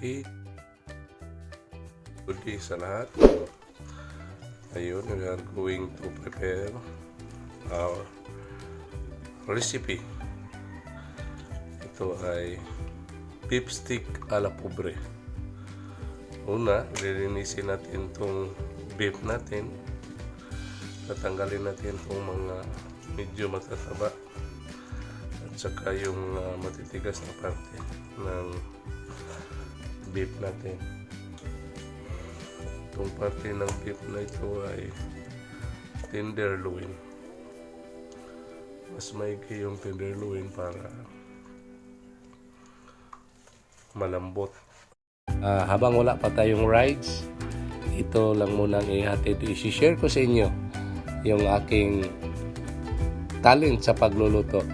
recipe. Good day sa lahat. Ayun, we are going to prepare our recipe. Ito ay beef stick a la pobre. Una, lilinisin natin itong beef natin. Tatanggalin natin itong mga medyo matataba at saka yung matitigas na parte ng beef natin. Itong parte ng beef na ito ay tenderloin. Mas maigi yung tenderloin para malambot. Habang wala pa tayong rides, ito lang munang ihatid. I-share ko sa inyo yung aking talent sa pagluluto.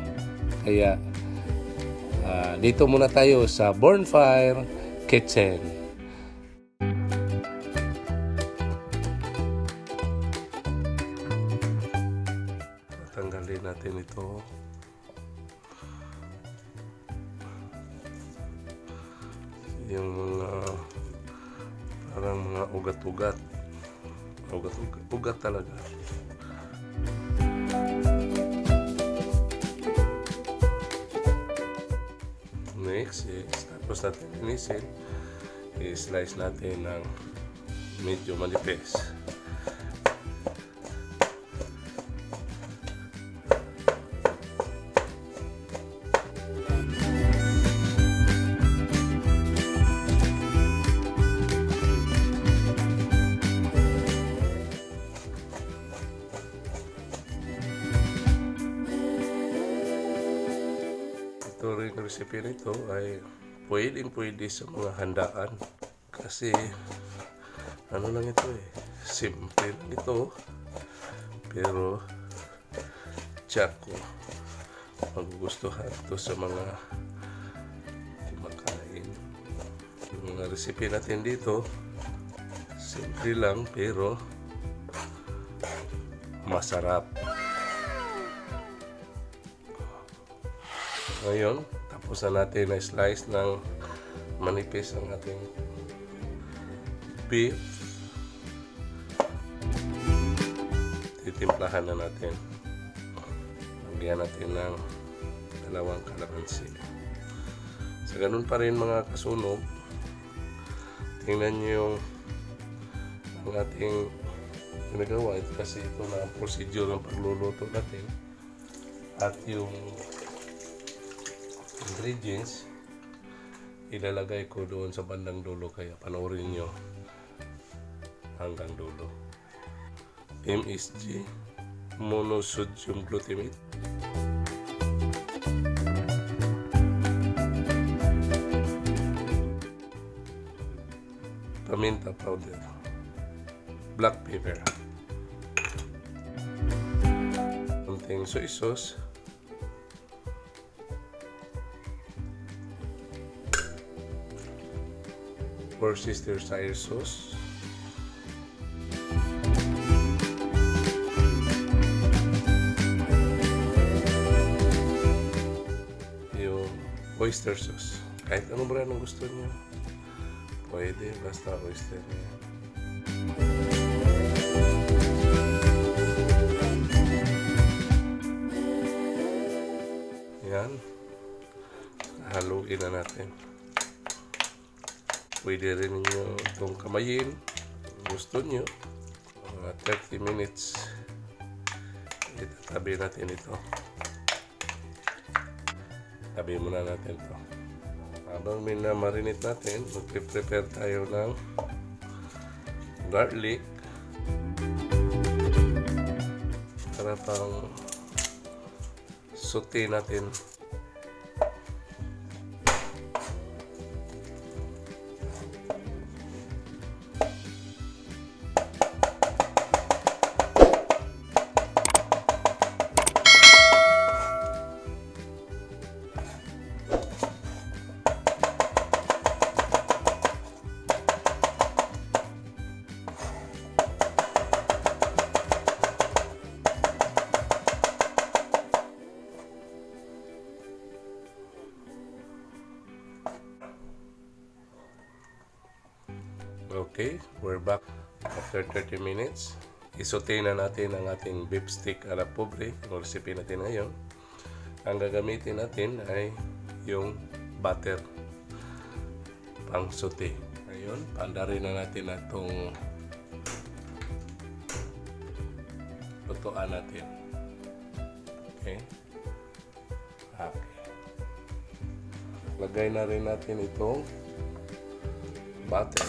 Kaya dito muna tayo sa Bonfire Kitchen. Tanggalin natin ito. Yung mga parang mga ugat-ugat. Ugat talaga. Next is, tapos natin linisin, i-slice natin ng medyo manipis. Ito rin recipe nito ay pwede sa mga handaan kasi ano lang ito simple lang ito, pero tiyak ko magugustuhan ito sa mga kumakain. Yung mga recipe natin dito simple lang pero masarap. Ngayon, tapos na natin na slice ng manipis ang ating beef. Titimplahan na natin. Lagyan natin ng 2 kalamansi. Sa ganun pa rin mga kasunog, tingnan nyo ang ating ginagawa. Ito kasi ito na ang procedure ng pagluluto natin. At yung ingredients ilalagay ko doon sa bandang dulo, kaya panoorin nyo hanggang dulo. MSG, monosodium glutamate, paminta powder, black pepper, konting soy sauce, Worcestershire sauce, yung oyster sauce. Kahit anong brand ang gusto niyo, pwede, basta oyster niya. Yan, haluin na natin. Pwede rin nyo itong kamayin kung gusto nyo. Mga 30 minutes itatabi natin ito. Tabi muna natin ito. Habang minamarinate natin, magpe-prepare tayo ng garlic para pang saute natin. Okay, we're back after 30 minutes. Isote na natin ang ating beef stick a la pobre, yung recipe natin ngayon. Ang gagamitin natin ay yung butter pang sote. Ayun, paandarin na natin na itong lutuan natin. Okay. Okay. Lagay na rin natin itong butter.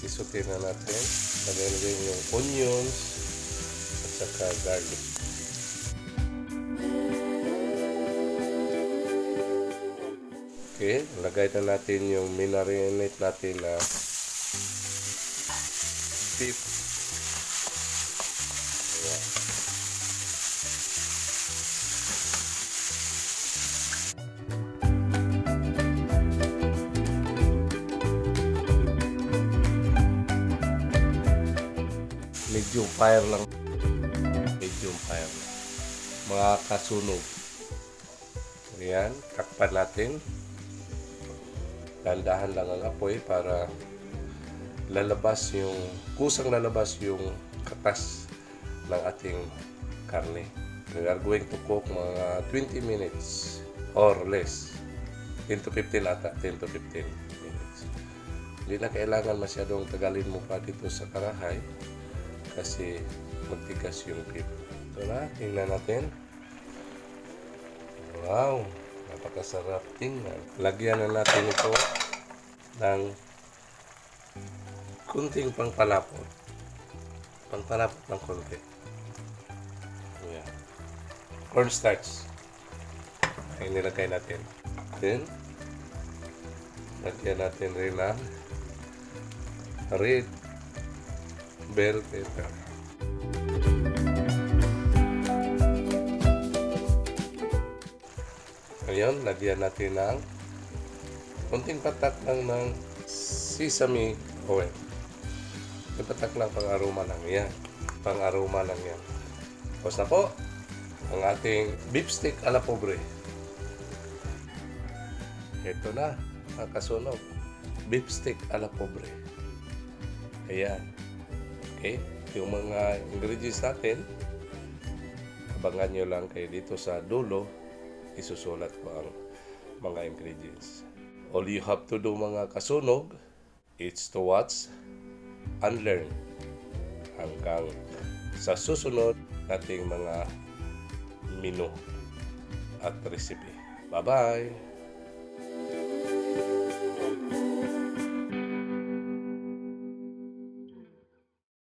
Isutin na natin. Lagay yung onions at saka garlic. Okay, lagay na natin yung minarinate natin na beef. Ayan. Medium fire lang. Medium fire lang. Mga kasunog. Ayan, takpan natin. Dahan-dahan lang ang apoy para kusang lalabas yung katas ng ating karne. We are going to cook mga 20 minutes or less. 10 to 15 ata, 10 to 15 minutes. Hindi na kailangan masyadong tagalin mo pa dito sa karahay kasi magtigas yung beef. Ito na, tingnan natin. Wow! Napakasarap tingnan. Lagyan na natin ito ng kunting pangpalapot. Pangpalapot ng konti. Ayan. Cornstarch. Ay nilagay natin. Then, lagyan natin rin ng red bell pepper. Ngayon, lagyan natin ng kunting patak lang ng sesame oil. Kunting patak lang, pang-aroma lang yan. Pang-aroma lang yan. Tapos na po, ang ating beef stick a la pobre. Ito na, ang kasunog. Beef stick a la pobre. Ayan. Okay, yung mga ingredients natin, abangan nyo lang kayo dito sa dulo. Isusulat ko ang mga ingredients. All you have to do mga kasunog, it's to watch and learn. Hanggang sa susunod nating mga menu at recipe. Bye-bye!